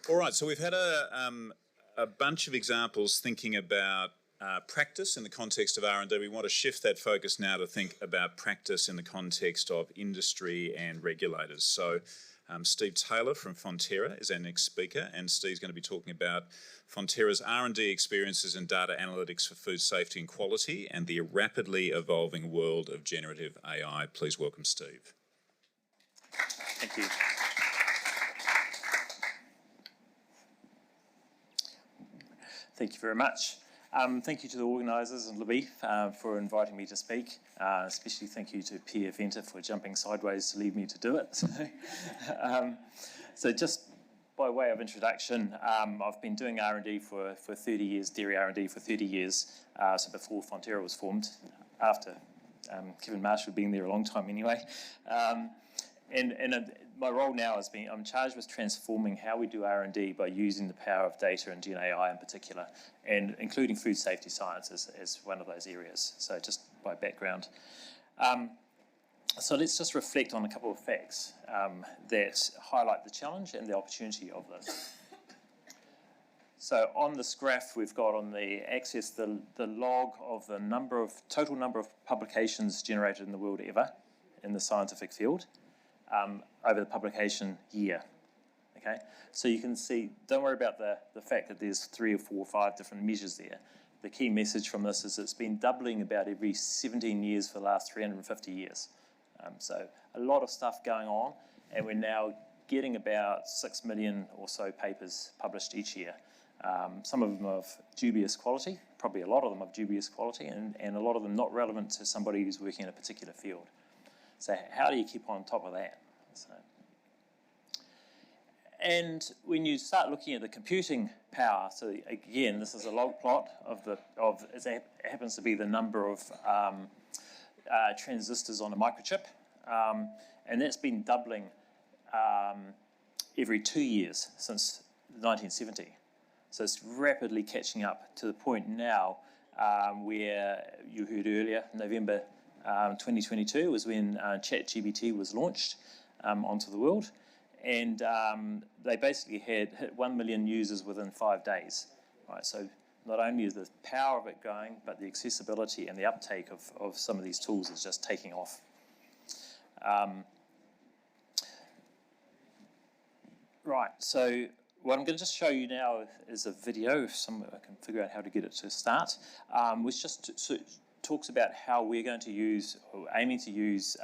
All right, so we've had a bunch of examples thinking about practice in the context of R&D. We want to shift that focus now to think about practice in the context of industry and regulators. So Steve Taylor from Fonterra is our next speaker, and Steve's going to be talking about Fonterra's R&D experiences in data analytics for food safety and quality and the rapidly evolving world of generative AI. Please welcome Steve. Thank you. Thank you very much. Thank you to the organisers and Libby for inviting me to speak. Especially thank you to Pierre Venter for jumping sideways to leave me to do it. So just by way of introduction, I've been doing R&D for 30 years, dairy R&D for 30 years, so before Fonterra was formed, after Kevin Marshall being there a long time anyway. And my role now has been, I'm charged with transforming how we do R&D by using the power of data and Gen AI in particular, and including food safety science as one of those areas. So just by background. So let's just reflect on a couple of facts that highlight the challenge and the opportunity of this. So on this graph, we've got on the axis the log of the total number of publications generated in the world ever in the scientific field. Over the publication year. Okay, so you can see, don't worry about the fact that there's 3 or 4 or 5 different measures there. The key message from this is it's been doubling about every 17 years for the last 350 years. So a lot of stuff going on, and we're now getting about 6 million or so papers published each year. Some of them of dubious quality, probably a lot of them of dubious quality, and a lot of them not relevant to somebody who's working in a particular field. So how do you keep on top of that? And when you start looking at the computing power, so again, this is a log plot of it happens to be the number of transistors on a microchip, and that's been doubling every 2 years since 1970. So it's rapidly catching up to the point now where you heard earlier, November 2022 was when ChatGPT was launched onto the world, and they basically had hit 1 million users within 5 days. Right, so not only is the power of it going, but the accessibility and the uptake of some of these tools is just taking off. Right, so what I'm going to just show you now is a video, if I can figure out how to get it to start, which just talks about how we're going to use, or aiming to use,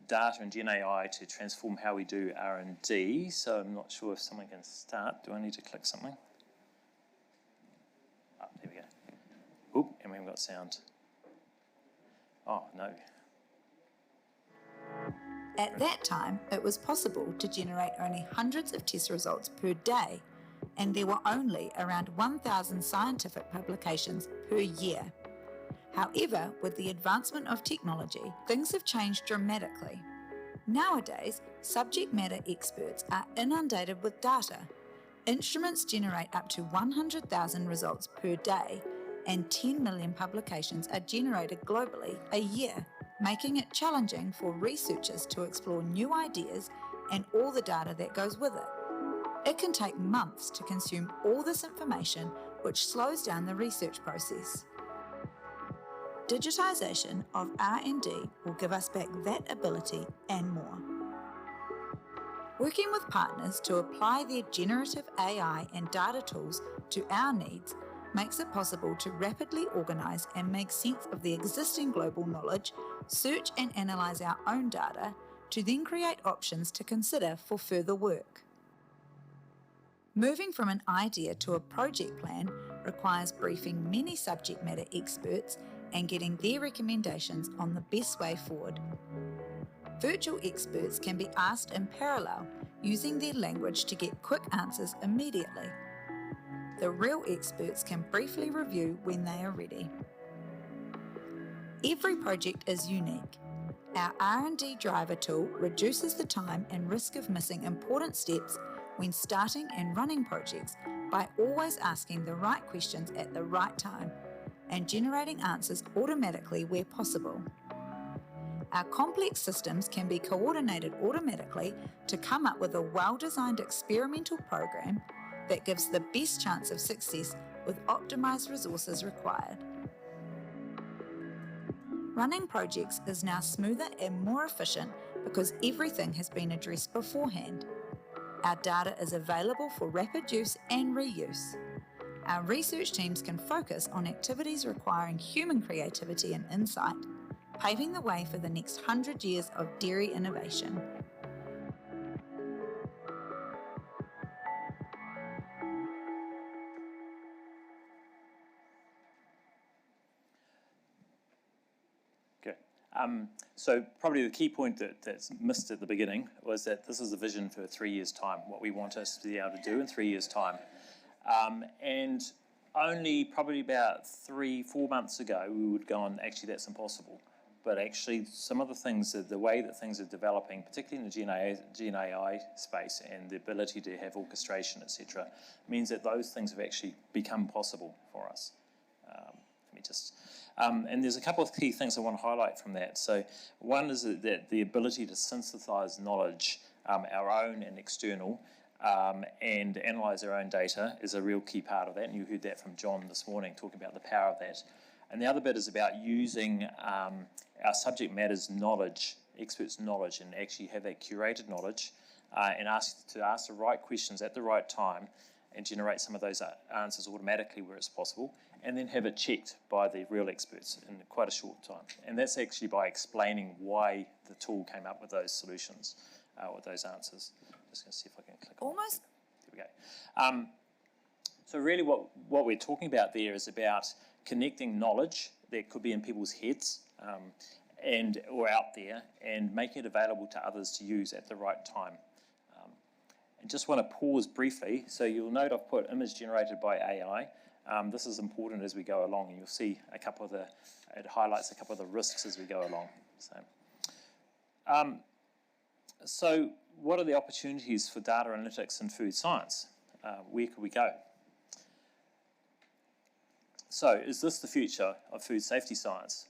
data and Gen AI to transform how we do R&D. So I'm not sure if someone can start. Do I need to click something? Oh, there we go. Oop, and we haven't got sound. Oh, no. At that time, it was possible to generate only hundreds of test results per day, and there were only around 1,000 scientific publications per year. However, with the advancement of technology, things have changed dramatically. Nowadays, subject matter experts are inundated with data. Instruments generate up to 100,000 results per day, and 10 million publications are generated globally a year, making it challenging for researchers to explore new ideas and all the data that goes with it. It can take months to consume all this information, which slows down the research process. Digitisation of R&D will give us back that ability and more. Working with partners to apply their generative AI and data tools to our needs makes it possible to rapidly organise and make sense of the existing global knowledge, search and analyse our own data, to then create options to consider for further work. Moving from an idea to a project plan requires briefing many subject matter experts and getting their recommendations on the best way forward. Virtual experts can be asked in parallel, using their language to get quick answers immediately. The real experts can briefly review when they are ready. Every project is unique. Our R&D driver tool reduces the time and risk of missing important steps when starting and running projects by always asking the right questions at the right time and generating answers automatically where possible. Our complex systems can be coordinated automatically to come up with a well-designed experimental program that gives the best chance of success with optimized resources required. Running projects is now smoother and more efficient because everything has been addressed beforehand. Our data is available for rapid use and reuse. Our research teams can focus on activities requiring human creativity and insight, paving the way for the next 100 years of dairy innovation. Okay. So probably the key point that's missed at the beginning was that this is a vision for 3 years' time, what we want us to be able to do in 3 years' time. And only probably about 3-4 months ago, we would go on, actually that's impossible. But actually some of the things, the way that things are developing, particularly in the Gen AI space and the ability to have orchestration, etc., means that those things have actually become possible for us. And there's a couple of key things I want to highlight from that. So one is that the ability to synthesize knowledge, our own and external, and analyze our own data is a real key part of that. And you heard that from John this morning, talking about the power of that. And the other bit is about using our subject matter's knowledge, experts' knowledge, and actually have that curated knowledge and ask the right questions at the right time and generate some of those answers automatically where it's possible, and then have it checked by the real experts in quite a short time. And that's actually by explaining why the tool came up with those solutions, with those answers. Just going to see if I can click on Almost. There we go. So really what we're talking about there is about connecting knowledge that could be in people's heads or out there, and making it available to others to use at the right time. I just want to pause briefly. So you'll note I've put image generated by AI. This is important as we go along, and you'll see it highlights a couple of the risks as we go along. So what are the opportunities for data analytics in food science? Where could we go? So is this the future of food safety science?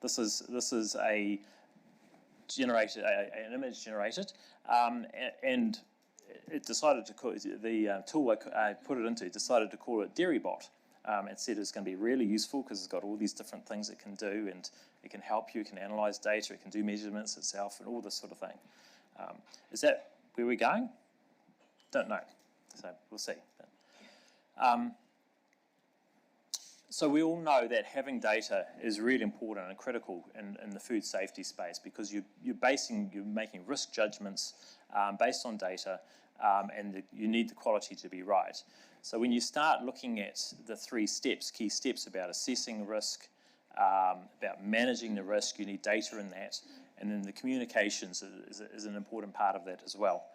This is an image generated, and it decided to call the tool I put it into decided to call it DairyBot. It said it's going to be really useful because it's got all these different things it can do, and it can help you. It can analyze data. It can do measurements itself, and all this sort of thing. Is that where we're going? Don't know. So we'll see. So we all know that having data is really important and critical in the food safety space, because you're making risk judgments based on data, and you need the quality to be right. So when you start looking at the 3 key steps about assessing risk, about managing the risk, you need data in that, and then the communications is an important part of that as well.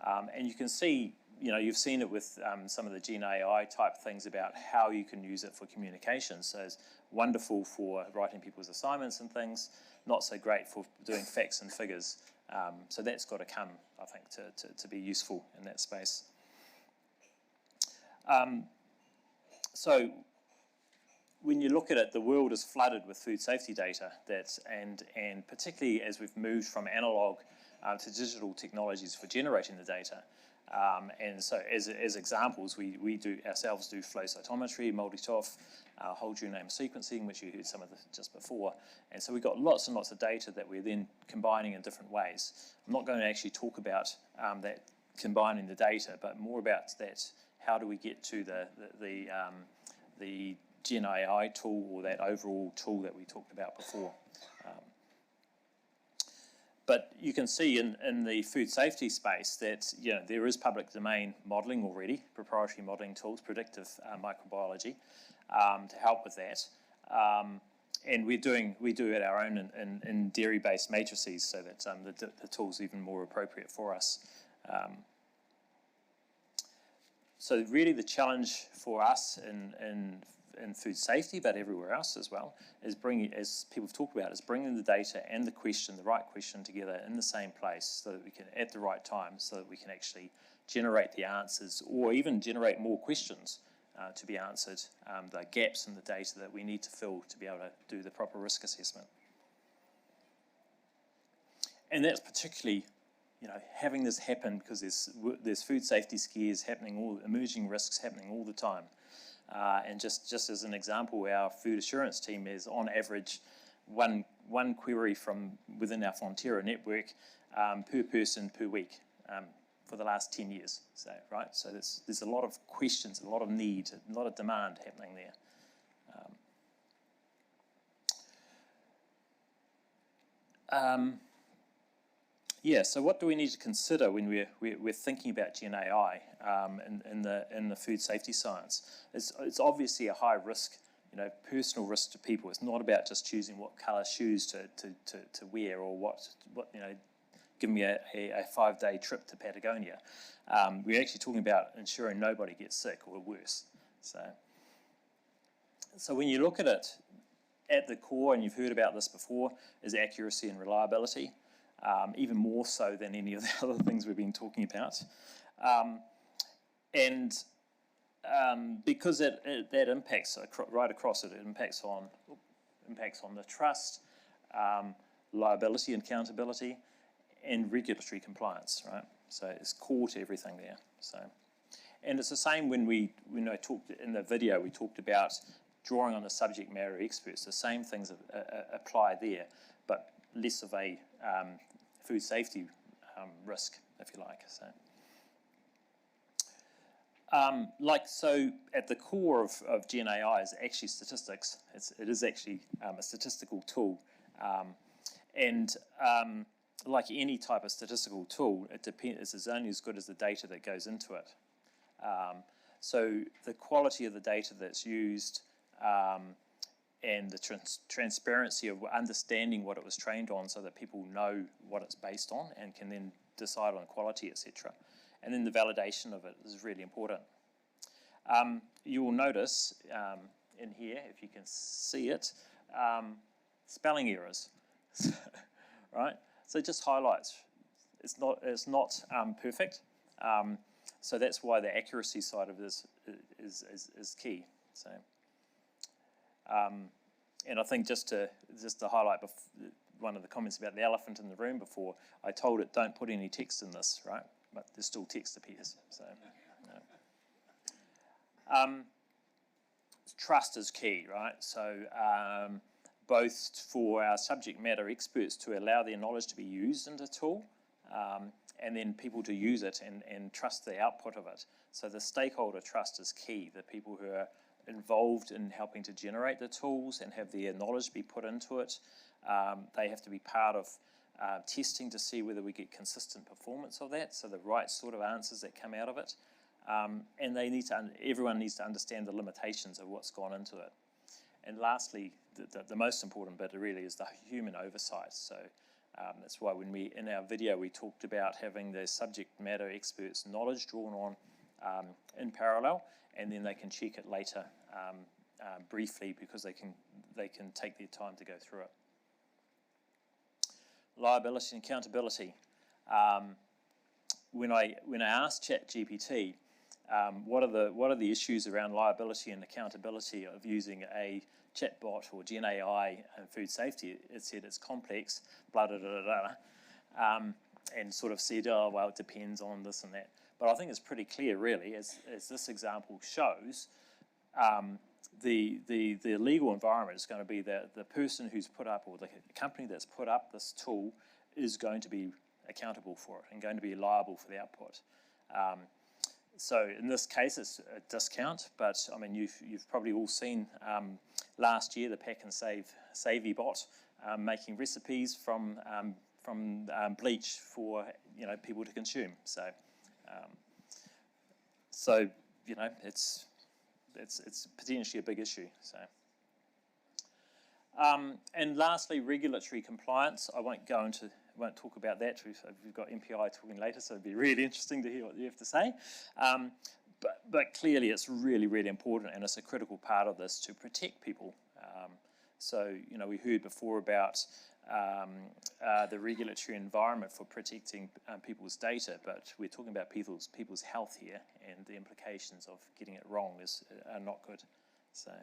And you can see, you've seen it with some of the Gen AI type things about how you can use it for communication. So it's wonderful for writing people's assignments and things, not so great for doing facts and figures. So that's got to come, I think, to be useful in that space. So when you look at it, the world is flooded with food safety data, and particularly as we've moved from analog to digital technologies for generating the data. And so as examples, we do flow cytometry, multi-TOF, whole genome sequencing, which you heard some of just before. And so we've got lots and lots of data that we're then combining in different ways. I'm not going to actually talk about that combining the data, but more about that, how do we get to the Gen AI tool, or that overall tool that we talked about before. But you can see in the food safety space that there is public domain modelling already, proprietary modelling tools, predictive microbiology, to help with that. And we do it our own in dairy-based matrices, so that the tool's even more appropriate for us. So really the challenge for us in food safety, but everywhere else as well, is as people have talked about, is bringing the data and the right question together in the same place, so that we can, at the right time, so that we can actually generate the answers, or even generate more questions to be answered, the gaps in the data that we need to fill to be able to do the proper risk assessment. And that's particularly, having this happen because there's food safety scares happening, emerging risks happening all the time. And just as an example, our food assurance team is on average one query from within our Fonterra network per person per week for the last 10 years. So there's a lot of questions, a lot of need, a lot of demand happening there. So what do we need to consider when we're thinking about Gen AI in the food safety science? It's obviously a high risk, personal risk to people. It's not about just choosing what colour shoes to wear or what give me a 5-day trip to Patagonia. We're actually talking about ensuring nobody gets sick or worse. So when you look at it, at the core, and you've heard about this before, is accuracy and reliability, even more so than any of the other things we've been talking about. Because that impacts right across it, it impacts on the trust, liability and accountability, and regulatory compliance, right? So it's core to everything there. And it's the same when I talked in the video, we talked about drawing on the subject matter experts. The same things apply there, but less of a food safety risk, if you like. So at the core of Gen AI is actually statistics. It is actually a statistical tool, and like any type of statistical tool, it's only as good as the data that goes into it. So the quality of the data that's used and the transparency of understanding what it was trained on so that people know what it's based on and can then decide on quality, etc. And then the validation of it is really important. You will notice in here, if you can see it, spelling errors, right? So it just highlights it's not perfect. So that's why the accuracy side of this is key. So. And I think just to highlight one of the comments about the elephant in the room before, I told it don't put any text in this, right? But there's still text appears. So, trust is key, right? So both for our subject matter experts to allow their knowledge to be used in the tool, and then people to use it and trust the output of it. So the stakeholder trust is key. The people who are involved in helping to generate the tools and have their knowledge be put into it. They have to be part of testing to see whether we get consistent performance of that, so the right sort of answers that come out of it. And everyone needs to understand the limitations of what's gone into it. And lastly, the most important bit really is the human oversight. So that's why in our video we talked about having the subject matter experts' knowledge drawn on in parallel, and then they can check it later briefly because they can take their time to go through it. Liability and accountability. When I asked ChatGPT what are the issues around liability and accountability of using a chatbot or Gen AI in food safety, it said it's complex, blah, blah, blah, blah, and sort of said, oh, well, it depends on this and that. But I think it's pretty clear, really, as this example shows, the legal environment is going to be the person who's put up, or the company that's put up this tool is going to be accountable for it and going to be liable for the output. So in this case, it's a discount, but I mean, you've probably all seen last year the Pack and Savey bot making recipes from bleach for people to consume. So it's potentially a big issue. So. And lastly, regulatory compliance. I won't talk about that. We've got MPI talking later, so it'd be really interesting to hear what you have to say. But clearly, it's really, really important, and it's a critical part of this to protect people. So we heard before about the regulatory environment for protecting people's data, but we're talking about people's health here, and the implications of getting it wrong are not good. So.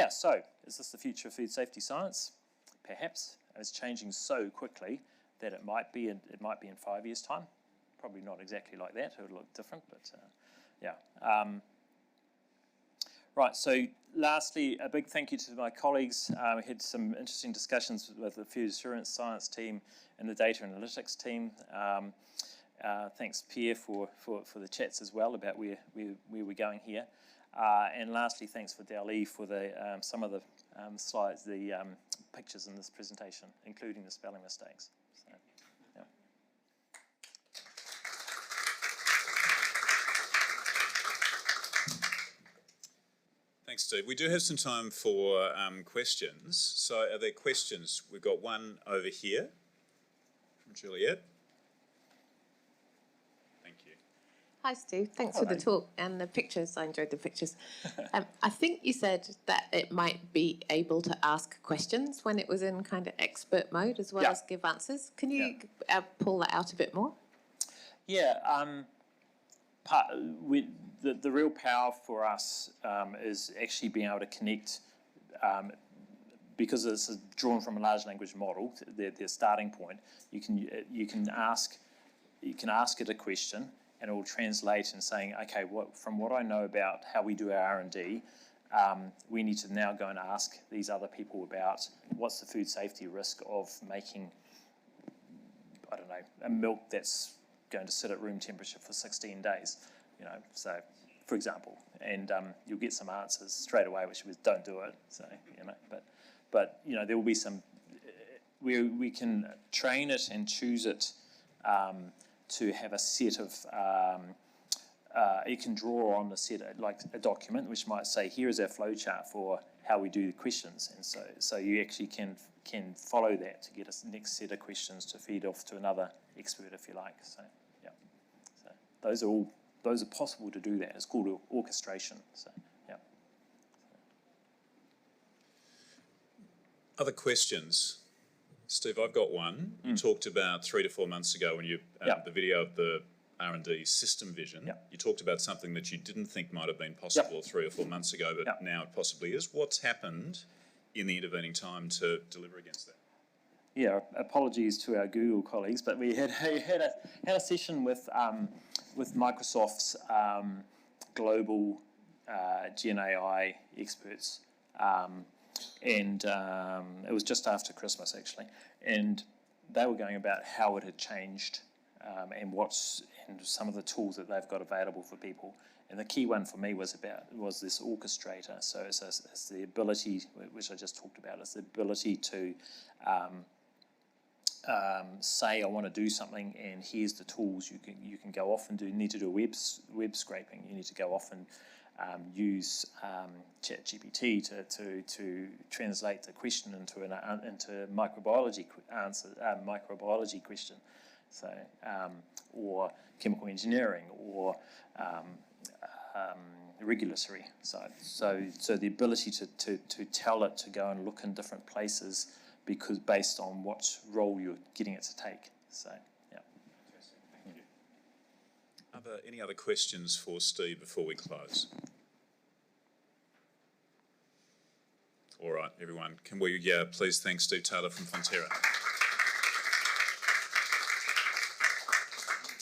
So is this the future of food safety science? perhaps. It's changing so quickly that it might be in 5 years' time. Probably not exactly like that. It would look different, but yeah. Right, so lastly, a big thank you to my colleagues. We had some interesting discussions with the food assurance science team and the data analytics team. Thanks, Pierre, for the chats as well about where we're going here. And lastly, thanks for Dali for some of the slides, the pictures in this presentation, including the spelling mistakes. So, yeah. Thanks, Steve. We do have some time for questions. So are there questions? We've got one over here from Juliet. Thank you. Hi, Steve. Thanks for the talk and the pictures. I enjoyed the pictures. I think you said that it might be able to ask questions when it was in kind of expert mode as well as give answers. Can you pull that out a bit more? Yeah. The real power for us is actually being able to connect, because it's drawn from a large language model, their starting point. You can ask it a question, and it will translate and saying, okay, from what I know about how we do our R&D, we need to now go and ask these other people about what's the food safety risk of making, I don't know, a milk that's going to sit at room temperature for 16 days. So, for example, and you'll get some answers straight away, which was don't do it. So, but there will be some. We can train it and choose it to have a set of. You can draw on the set like a document which might say, here is our flow chart for how we do the questions, and so you actually can follow that to get a next set of questions to feed off to another expert if you like. So yeah, so those are possible to do that. It's called orchestration. So yeah. Other questions? Steve, I've got one. You talked about 3 to 4 months ago when you the video of the R&D system vision. Yep. You talked about something that you didn't think might have been possible 3 or 4 months ago, but now it possibly is. What's happened in the intervening time to deliver against that? Yeah, apologies to our Google colleagues, but we had a session with Microsoft's global GenAI experts, and it was just after Christmas actually, and they were going about how it had changed and some of the tools that they've got available for people. And the key one for me was this orchestrator. So it's the ability, which I just talked about, it's the ability to say I want to do something, and here's the tools you can go off and do. You need to do web scraping. You need to go off and use ChatGPT to translate the question into a microbiology microbiology question. So or chemical engineering or regulatory side. So the ability to tell it to go and look in different places, because based on what role you're getting it to take. So, yeah. Thank you. Any other questions for Steve before we close? All right, everyone. Can we please thank Steve Taylor from Fonterra.